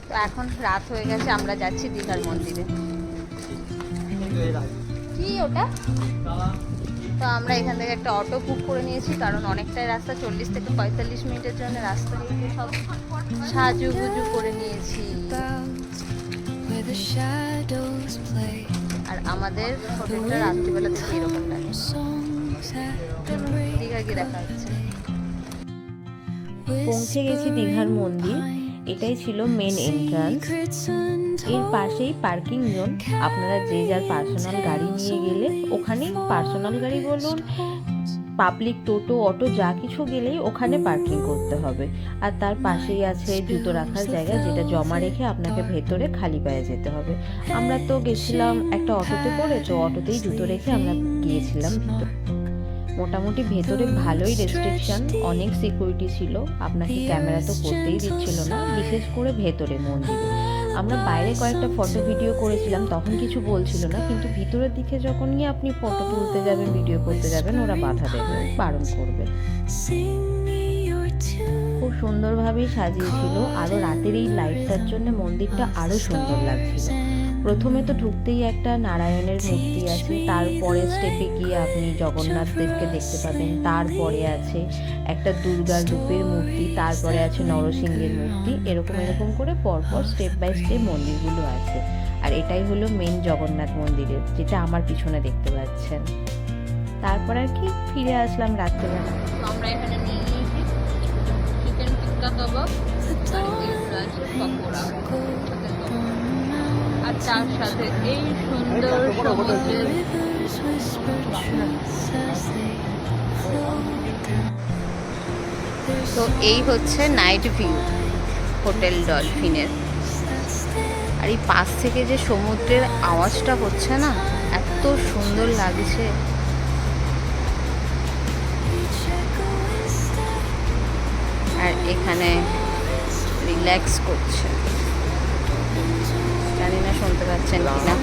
তো এখন রাত হয়ে গেছে, আমরা যাচ্ছি দীঘার মন্দিরে। কি ওটা? তো আমরা এখান থেকে একটা অটো বুক করে নিয়েছি, কারণ অনেকটাই রাস্তা, 40 থেকে 45 মিনিটের জন্য রাস্তা দিয়ে সব সাজুগুজু করে নিয়েছি। আর আমাদের হোটেলটা রাত্রিবেলা থেকে এরকম লাগে। দীঘা গিয়ে দেখা হচ্ছে। পৌঁছে গেছি দীঘার মন্দির। এটাই ছিল মেন এন্ট্রান্স। এর পাশেই পার্কিং জোন। আপনারা যে যার পার্সোনাল গাড়ি নিয়ে গেলে ওখানেই, পার্সোনাল গাড়ি বলুন, পাবলিক টোটো, অটো যা কিছু গেলেই ওখানে পার্কিং করতে হবে। আর তার পাশেই আছে জুতো রাখার জায়গা, যেটা জমা রেখে আপনাকে ভেতরে খালি পায়ে যেতে হবে। আমরা তো গেছিলাম একটা অটোতে করে, তো অটোতেই জুতো রেখে আমরা গিয়েছিলাম ভিতরে। মোটামুটি ভেতরে ভালোই রেস্ট্রিকশন, অনেক সিকিউরিটি ছিল, আপনাকে ক্যামেরা তো করতেই দিচ্ছিল না, বিশেষ করে ভেতরে মন্দিরে। আমরা বাইরে কয়েকটা ফটো ভিডিও করেছিলাম, তখন কিছু বলছিল না, কিন্তু ভিতরের দিকে যখন গিয়ে আপনি ফটো তুলতে যাবেন, ভিডিও করতে যাবেন, ওরা বাধা দেবে, বারণ করবে। খুব সুন্দরভাবেই সাজিয়েছিল, আরও রাতের এই লাইটটার জন্য মন্দিরটা আরও সুন্দর লাগছিল। প্রথমে তো ঢুকতেই একটা নারায়ণের মূর্তি আছে, তারপরে স্টেপে গিয়ে আপনি জগন্নাথ দেবকে দেখতে পাবেন, তারপরে আছে একটা দুর্গার রূপের মূর্তি, তারপরে আছে নরসিংহের মূর্তি, এরকম এরকম করে পরপর স্টেপ বাই স্টেপ মন্দিরগুলো আছে। আর এটাই হলো মেন জগন্নাথ মন্দিরের, যেটা আমার পিছনে দেখতে পাচ্ছেন। তারপর আর কি ফিরে আসলাম রাত্রেবেলা। আমরা এখানে নিয়ে নিয়েছি চিকেন টিক্কা কাবাব, পকোড়া, আর তার সাথে এই সুন্দর সমুদ্রের। তো এই হচ্ছে নাইট ভিউ হোটেল ডলফিনের। আর এই পাশ থেকে যে সমুদ্রের আওয়াজটা হচ্ছে না, এত সুন্দর লাগছে। আর এখানে রিল্যাক্স করছে, জানি না শুনতে পাচ্ছেন কিনা।